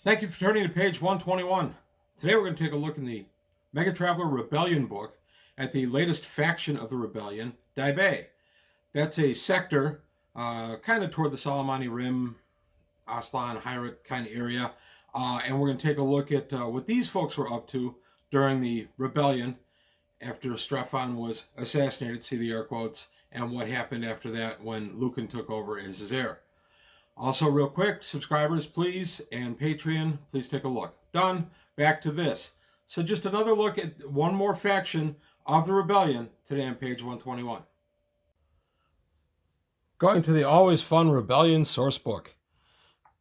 Thank you for turning to page 121. Today we're going to take a look in the Megatraveller Rebellion book at the latest faction of the rebellion, Daibei. That's a sector kind of toward the Salamani Rim, Aslan, Hyrule kind of area. And we're going to take a look at what these folks were up to during the rebellion after Strephon was assassinated, see the air quotes, and what happened after that when Lucan took over as his heir. Also, real quick, subscribers, please, and Patreon, please take a look. Done. Back to this. So just another look at one more faction of the rebellion today on page 121. Going to the always fun Rebellion sourcebook.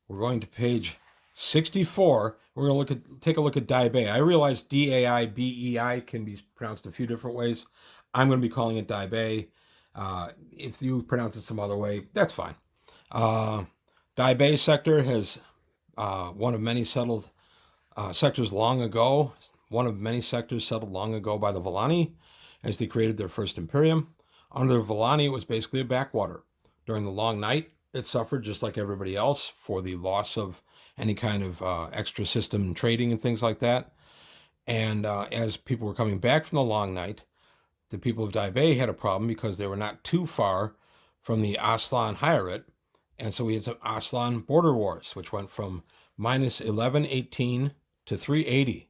We're going to page 64. We're going to take a look at Daibei. I realize Daibei can be pronounced a few different ways. I'm going to be calling it Daibei. If you pronounce it some other way, that's fine. Daibei sector has one of many settled sectors long ago. One of many sectors settled long ago by the Villani as they created their first imperium. Under the Villani, it was basically a backwater. During the long night, it suffered just like everybody else for the loss of any kind of extra system trading and things like that. And as people were coming back from the long night, the people of Daibei had a problem because they were not too far from the Aslan Hyrule. And so we had some Aslan border wars, which went from minus 1118 to 380.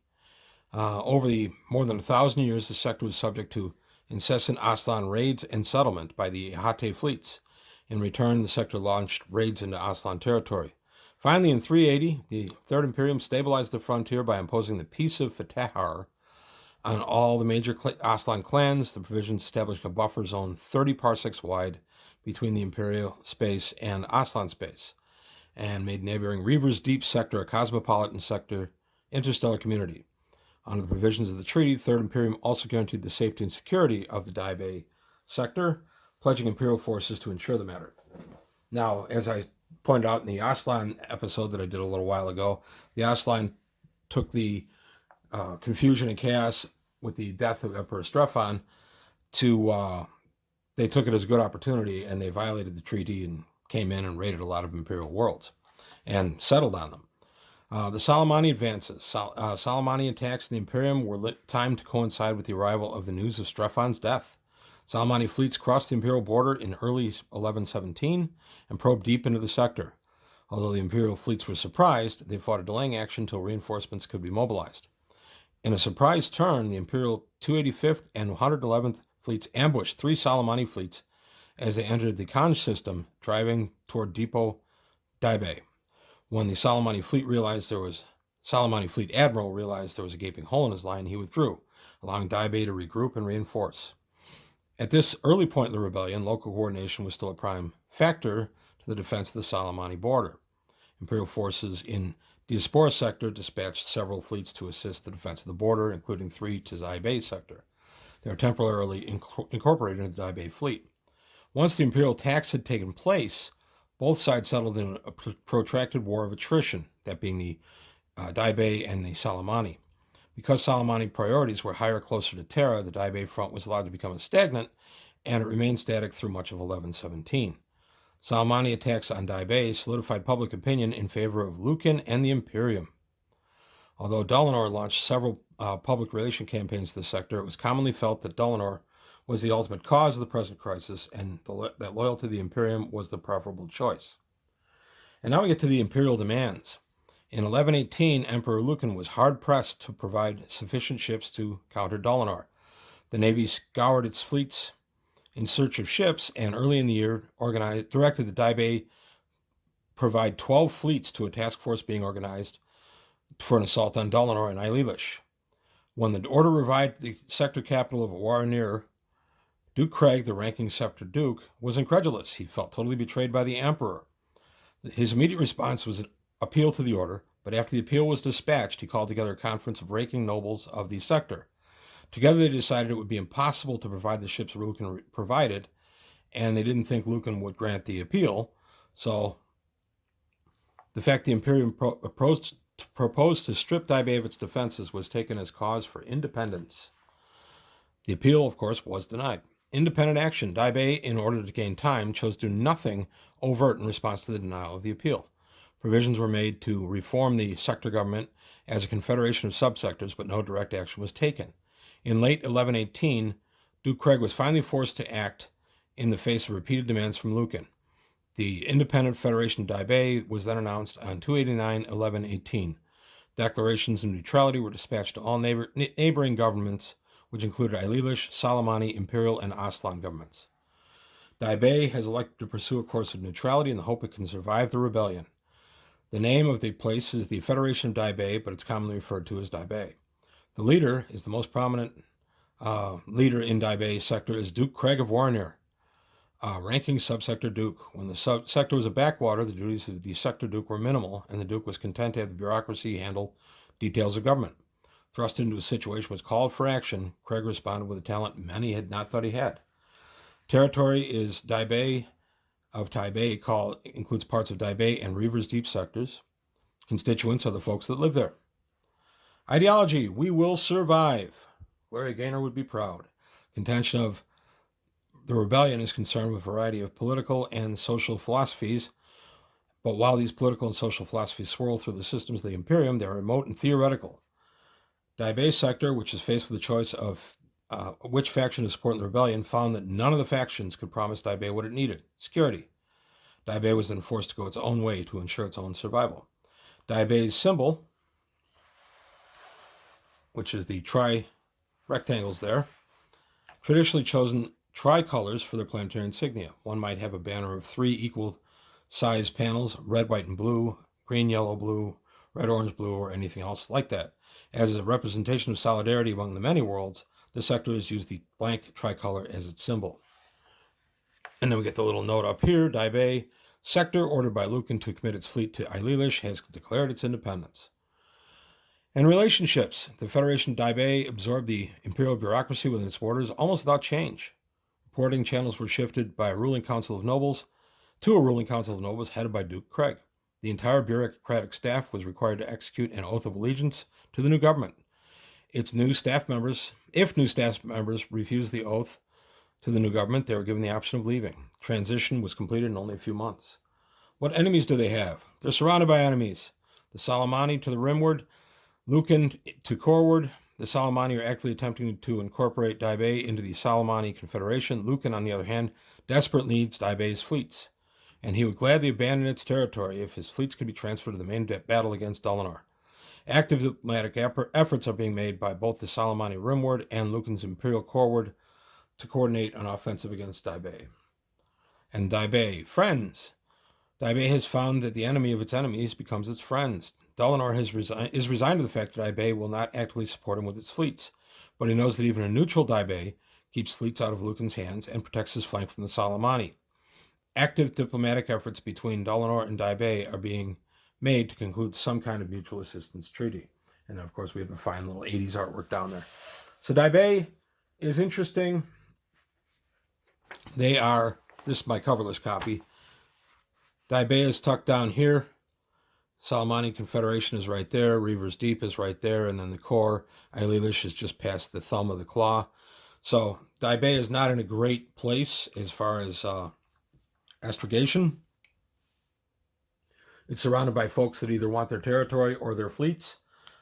Over the more than 1,000 years, the sector was subject to incessant Aslan raids and settlement by the Hate fleets. In return, the sector launched raids into Aslan territory. Finally, in 380, the Third Imperium stabilized the frontier by imposing the Peace of Fatahar on all the major Aslan clans. The provisions established a buffer zone 30 parsecs wide between the Imperial space and Aslan space, and made neighboring Reaver's Deep sector a cosmopolitan sector interstellar community. Under the provisions of the treaty, the Third Imperium also guaranteed the safety and security of the Daibei sector, pledging Imperial forces to ensure the matter. Now, as I pointed out in the Aslan episode that I did a little while ago, the Aslan took the confusion and chaos with the death of Emperor Strephon to they took it as a good opportunity, and they violated the treaty and came in and raided a lot of imperial worlds and settled on them. The Salamani advances. Salamani attacks in the Imperium were timed to coincide with the arrival of the news of Strephon's death. Salamani fleets crossed the imperial border in early 1117 and probed deep into the sector. Although the imperial fleets were surprised, they fought a delaying action until reinforcements could be mobilized. In a surprise turn, the Imperial 285th and 111th fleets ambushed three Salamani fleets as they entered the Kanj system, driving toward Depot Daibei. When the Salamani fleet admiral realized there was a gaping hole in his line, he withdrew, allowing Daibei to regroup and reinforce. At this early point in the rebellion, local coordination was still a prime factor to the defense of the Salamani border. Imperial forces in Diaspora sector dispatched several fleets to assist the defense of the border, including 3 to Daibei sector. They were temporarily incorporated into the Daibei fleet. Once the imperial attacks had taken place, both sides settled in a protracted war of attrition, that being the Daibei and the Salamani. Because Salamani priorities were higher closer to Terra, the Daibei front was allowed to become stagnant, and it remained static through much of 1117. Salamani attacks on Daibei solidified public opinion in favor of Lucan and the Imperium. Although Dulinor launched several public relation campaigns to the sector, it was commonly felt that Dulinor was the ultimate cause of the present crisis, and that loyalty to the Imperium was the preferable choice. And now we get to the imperial demands. In 1118, Emperor Lucan was hard-pressed to provide sufficient ships to counter Dulinor. The Navy scoured its fleets in search of ships, and early in the year directed the Daibei provide 12 fleets to a task force being organized for an assault on Dulinor and Eilish. When the order revived the sector capital of Waranir, Duke Craig, the ranking scepter duke, was incredulous. He felt totally betrayed by the emperor. His immediate response was an appeal to the order, but after the appeal was dispatched, he called together a conference of ranking nobles of the sector. Together they decided it would be impossible to provide the ships Lucan provided, and they didn't think Lucan would grant the appeal. So the fact the Imperium proposed to strip Daibei of its defenses was taken as cause for independence. The appeal, of course, was denied. Independent action. Daibei, in order to gain time, chose to do nothing overt in response to the denial of the appeal. Provisions were made to reform the sector government as a confederation of subsectors, but no direct action was taken. In late 1118, Duke Craig was finally forced to act in the face of repeated demands from Lucan. The independent Federation of Daibei was then announced on 289-1118. Declarations of neutrality were dispatched to all neighboring governments, which included Ailish, Salamani, Imperial, and Aslan governments. Daibei has elected to pursue a course of neutrality in the hope it can survive the rebellion. The name of the place is the Federation of Daibei, but it's commonly referred to as Daibei. The leader is the most prominent leader in Daibei sector is Duke Craig of Warrenir, ranking subsector Duke. When the sector was a backwater, the duties of the sector Duke were minimal, and the Duke was content to have the bureaucracy handle details of government. Thrust into a situation which called for action, Craig responded with a talent many had not thought he had. Territory is Daibei of Taibei, includes parts of Daibei and Reaver's Deep sectors. Constituents are the folks that live there. Ideology, we will survive. Gloria Gaynor would be proud. Contention of the rebellion is concerned with a variety of political and social philosophies, but while these political and social philosophies swirl through the systems of the Imperium, they are remote and theoretical. Daibei sector, which is faced with the choice of which faction to support in the rebellion, found that none of the factions could promise Daibei what it needed: security. Daibei was then forced to go its own way to ensure its own survival. Daibei's symbol, which is the rectangles there, traditionally chosen tricolors for their planetary insignia. One might have a banner of 3 equal size panels, red, white, and blue, green, yellow, blue, red, orange, blue, or anything else like that. As a representation of solidarity among the many worlds, the sector has used the blank tricolor as its symbol. And then we get the little note up here: Daibei sector, ordered by Lucan to commit its fleet to Ailish, has declared its independence. And relationships. The Federation of Daibei absorbed the imperial bureaucracy within its borders almost without change. Reporting channels were shifted by a ruling council of nobles to a ruling council of nobles headed by Duke Craig. The entire bureaucratic staff was required to execute an oath of allegiance to the new government. If new staff members refused the oath to the new government, they were given the option of leaving. Transition was completed in only a few months. What enemies do they have? They're surrounded by enemies. The Salamani to the rimward, Lucan to coreward. The Salamani are actively attempting to incorporate Daibei into the Salamani Confederation. Lucan, on the other hand, desperately needs Daibei's fleets, and he would gladly abandon its territory if his fleets could be transferred to the main battle against Dulinor. Active diplomatic efforts are being made by both the Salamani rimward and Lucan's Imperial coreward to coordinate an offensive against Daibei. And Daibei, friends. Daibei has found that the enemy of its enemies becomes its friends. Dulinor is resigned to the fact that Daibei will not actively support him with its fleets, but he knows that even a neutral Daibei keeps fleets out of Lucan's hands and protects his flank from the Salamani. Active diplomatic efforts between Dulinor and Daibei are being made to conclude some kind of mutual assistance treaty. And then, of course, we have the fine little 80s artwork down there. So Daibei is interesting. This is my coverless copy. Daibei is tucked down here. Salamani Confederation is right there. Reaver's Deep is right there. And then the core, Ailish, is just past the thumb of the claw. So Daibei is not in a great place as far as astrogation. It's surrounded by folks that either want their territory or their fleets,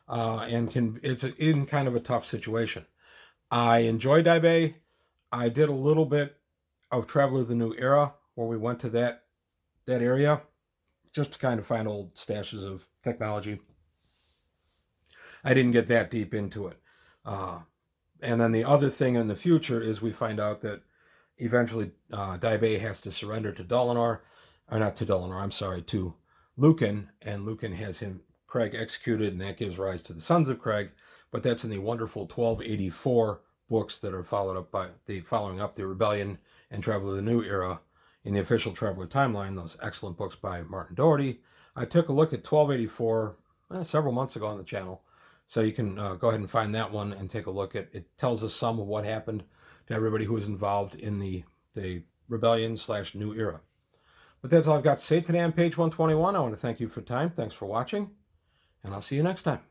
and it's in kind of a tough situation. I enjoy Daibei. I did a little bit of Traveller of the New Era, where we went to that area just to kind of find old stashes of technology. I didn't get that deep into it. And then the other thing in the future is we find out that eventually Daibei has to surrender to Dulinor, or not to Dulinor, I'm sorry, to Lucan, and Lucan has Craig executed, and that gives rise to the Sons of Craig. But that's in the wonderful 1284 books that are following up the Rebellion and Traveller of the New Era in the official Traveller timeline, those excellent books by Martin Doherty. I took a look at 1284 several months ago on the channel, so you can go ahead and find that one and take a look at it. It tells us some of what happened to everybody who was involved in the Rebellion/New Era. But that's all I've got to say today on page 121. I want to thank you for your time. Thanks for watching, and I'll see you next time.